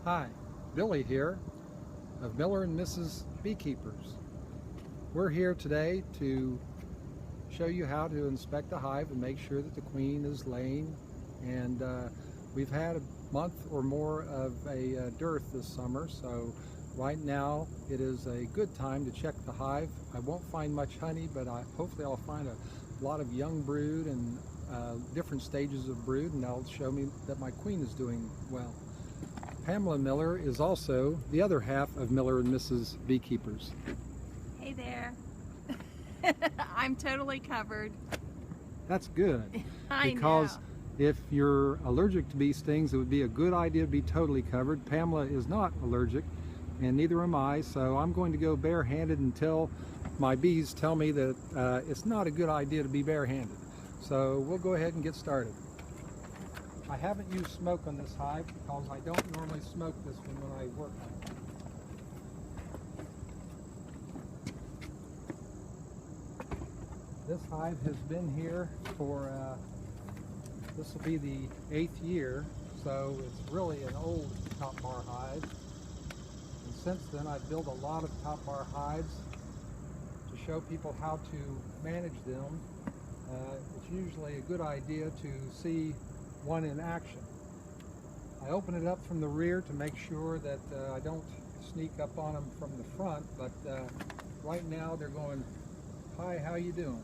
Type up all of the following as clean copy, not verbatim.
Hi, Billy here of Miller and Mrs. Beekeepers. We're here today to show you how to inspect a hive and make sure that the queen is laying. And we've had a month or more of a dearth this summer, so right now it is a good time to check the hive. I won't find much honey, but hopefully I'll find a lot of young brood and different stages of brood, and that'll show me that my queen is doing well. Pamela Miller is also the other half of Miller and Mrs. Beekeepers. Hey there. I'm totally covered. That's good. Because if you're allergic to bee stings, it would be a good idea to be totally covered. Pamela is not allergic, and neither am I, so I'm going to go barehanded until my bees tell me that it's not a good idea to be barehanded. So we'll go ahead and get started. I haven't used smoke on this hive because I don't normally smoke this one when I work on it. This hive has been here for, this will be the 8th year, so it's really an old top bar hive. And since then I've built a lot of top bar hives to show people how to manage them. It's usually a good idea to see one in action. I open it up from the rear to make sure that I don't sneak up on them from the front, but right now they're going, "Hi, how you doing?"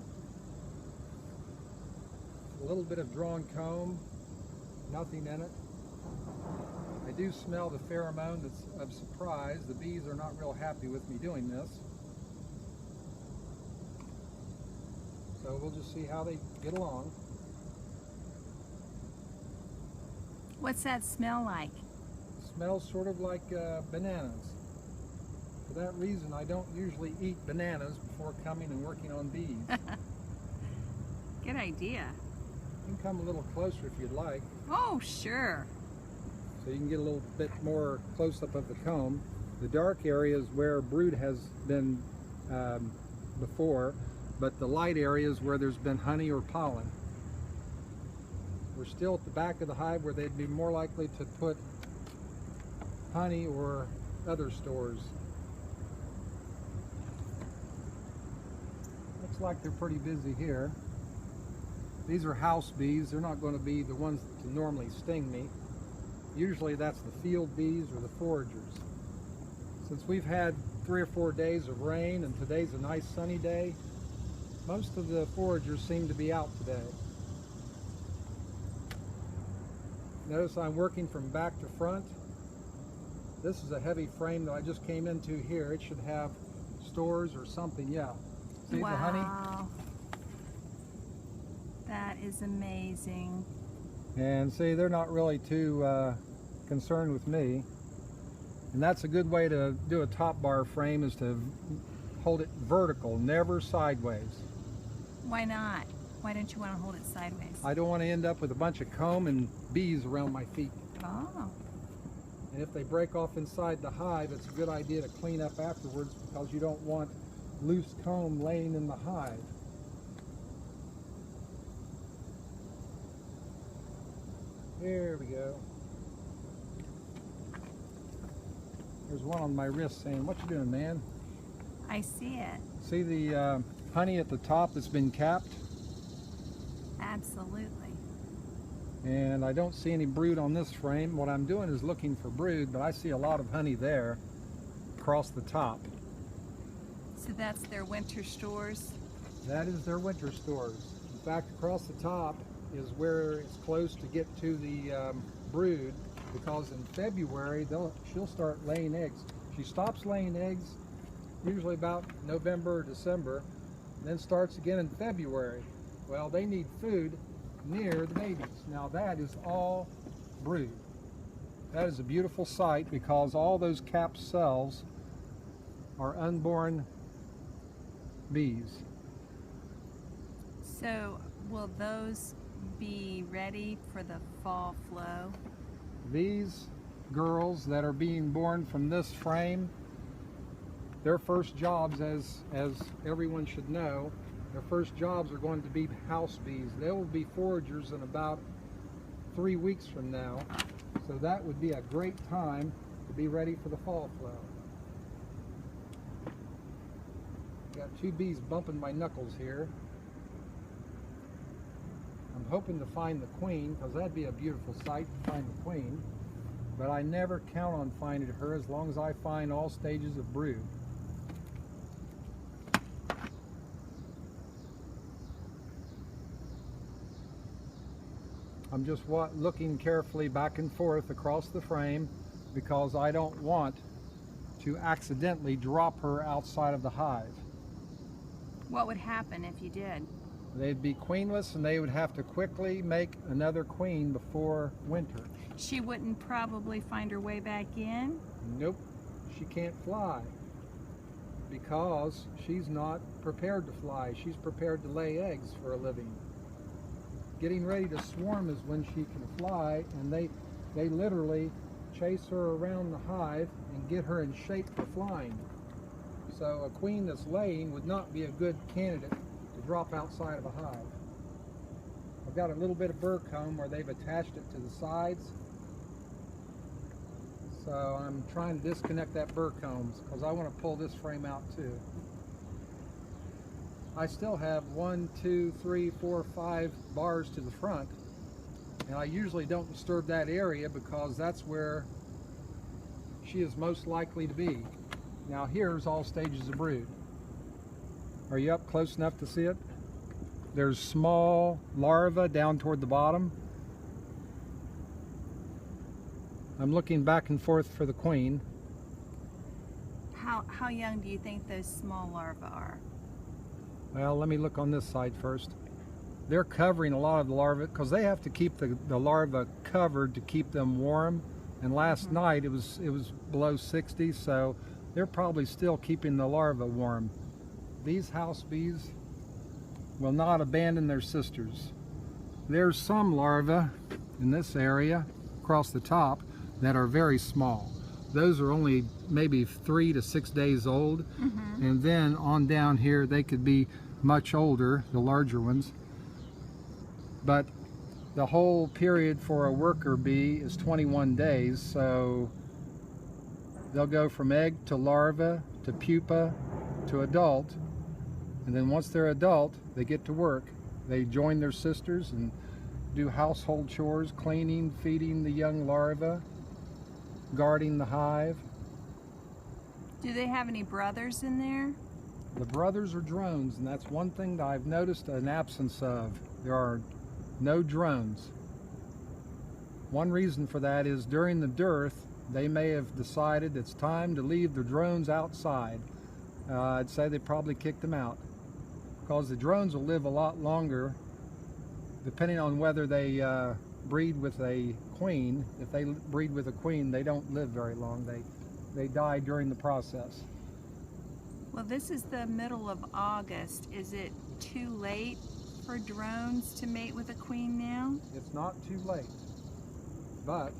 A little bit of drawn comb, nothing in it. I do smell the pheromone that's of surprise. The bees are not real happy with me doing this. So we'll just see how they get along. what's that smell like? It smells sort of like bananas. For that reason, I don't usually eat bananas before coming and working on bees. Good idea. You can come a little closer if you'd like. Oh, sure. So you can get a little bit more close-up of the comb. The dark area is where brood has been before, but the light area is where there's been honey or pollen. We're still at the back of the hive where they'd be more likely to put honey or other stores. Looks like they're pretty busy here. These are house bees. They're not going to be the ones that normally sting me. Usually that's the field bees or the foragers. Since we've had 3 or 4 days of rain and today's a nice sunny day, most of the foragers seem to be out today. Notice I'm working from back to front. This is a heavy frame that I just came into here. It should have stores or something, yeah. See the honey? Wow. That is amazing. And see, they're not really too concerned with me. And that's a good way to do a top bar frame, is to hold it vertical, never sideways. Why not? Why don't you want to hold it sideways? I don't want to end up with a bunch of comb and bees around my feet. Oh. And if they break off inside the hive, it's a good idea to clean up afterwards, because you don't want loose comb laying in the hive. There we go. There's one on my wrist saying, "What you doing, man?" I see it. See the honey at the top that's been capped? Absolutely. And I don't see any brood on this frame. What I'm doing is looking for brood, but I see a lot of honey there across the top. So that's their winter stores? That is their winter stores. In fact, across the top is where it's close to get to the brood, because in February she'll start laying eggs. She stops laying eggs usually about November or December, and then starts again in February. Well, they need food near the babies. Now that is all brood. That is a beautiful sight, because all those capped cells are unborn bees. So will those be ready for the fall flow? These girls that are being born from this frame, their first jobs, as everyone should know, their first jobs are going to be house bees. They will be foragers in about 3 weeks from now. So that would be a great time to be ready for the fall flow. Got two bees bumping my knuckles here. I'm hoping to find the queen, because that'd be a beautiful sight to find the queen. But I never count on finding her as long as I find all stages of brood. I'm just looking carefully back and forth across the frame because I don't want to accidentally drop her outside of the hive. What would happen if you did? They'd be queenless and they would have to quickly make another queen before winter. She wouldn't probably find her way back in? Nope, she can't fly because she's not prepared to fly. She's prepared to lay eggs for a living. Getting ready to swarm is when she can fly, and they literally chase her around the hive and get her in shape for flying. So a queen that's laying would not be a good candidate to drop outside of a hive. I've got a little bit of burr comb where they've attached it to the sides. So I'm trying to disconnect that burr combs because I want to pull this frame out too. I still have 1, 2, 3, 4, 5 bars to the front, and I usually don't disturb that area because that's where she is most likely to be. Now here's all stages of brood. Are you up close enough to see it? There's small larvae down toward the bottom. I'm looking back and forth for the queen. How young do you think those small larvae are? Well, let me look on this side first. They're covering a lot of the larvae because they have to keep the larvae covered to keep them warm. And last night it was below 60, so they're probably still keeping the larvae warm. These house bees will not abandon their sisters. There's some larvae in this area across the top that are very small. Those are only maybe 3 to 6 days old, and then on down here they could be much older, the larger ones. But the whole period for a worker bee is 21 days, so they'll go from egg to larva to pupa to adult, and then once they're adult they get to work. They join their sisters and do household chores, cleaning, feeding the young larvae, guarding the hive. Do they have any brothers in there? The brothers are drones, and that's one thing that I've noticed an absence of. There are no drones. One reason for that is during the dearth they may have decided it's time to leave the drones outside. I'd say they probably kicked them out because the drones will live a lot longer depending on whether they breed with a queen. If they breed with a queen, they don't live very long. They die during the process. Well, this is the middle of August. Is it too late for drones to mate with a queen now? It's not too late, but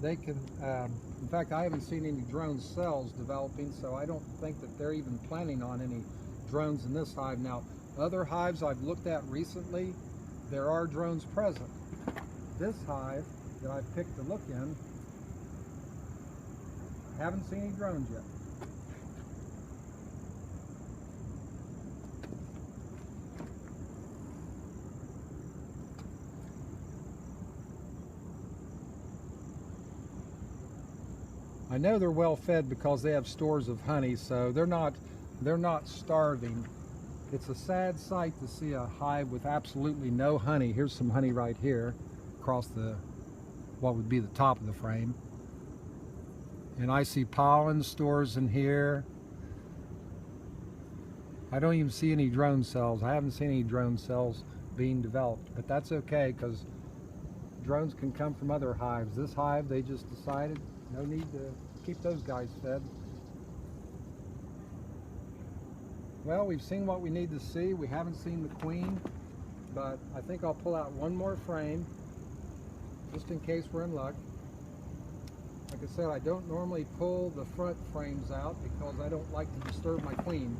they can, in fact, I haven't seen any drone cells developing, so I don't think that they're even planning on any drones in this hive. Now, other hives I've looked at recently, there are drones present. This hive that I've picked to look in, haven't seen any drones yet. I know they're well fed because they have stores of honey, so they're not starving. It's a sad sight to see a hive with absolutely no honey. Here's some honey right here across what would be the top of the frame. And I see pollen stores in here. I don't even see any drone cells. I haven't seen any drone cells being developed, but that's okay because drones can come from other hives. This hive, they just decided no need to keep those guys fed. Well, we've seen what we need to see. We haven't seen the queen, but I think I'll pull out one more frame just in case we're in luck. Like I said, I don't normally pull the front frames out because I don't like to disturb my queen.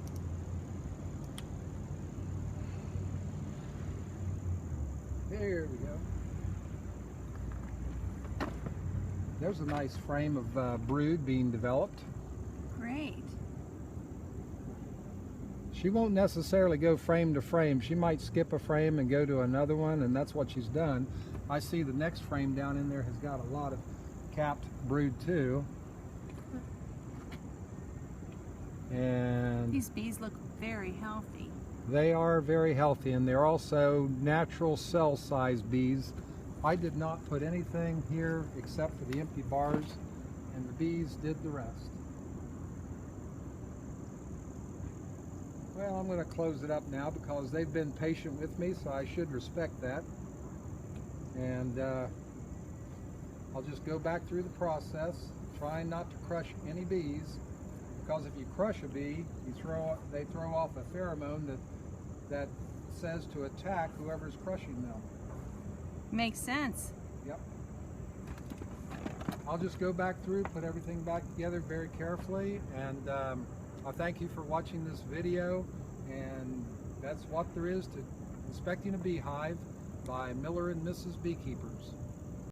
Here we go. There's a nice frame of brood being developed. Great. She won't necessarily go frame to frame. She might skip a frame and go to another one, and that's what she's done. I see the next frame down in there has got a lot of capped brood too. And These bees look very healthy. they are very healthy, and they're also natural cell size bees. I did not put anything here except for the empty bars, and the bees did the rest. Well, I'm going to close it up now because they've been patient with me, so I should respect that. And I'll just go back through the process, trying not to crush any bees, because if you crush a bee, they throw off a pheromone that says to attack whoever's crushing them. Makes sense. Yep. I'll just go back through, put everything back together very carefully, and I thank you for watching this video, and that's what there is to inspecting a beehive by Miller and Mrs. Beekeepers.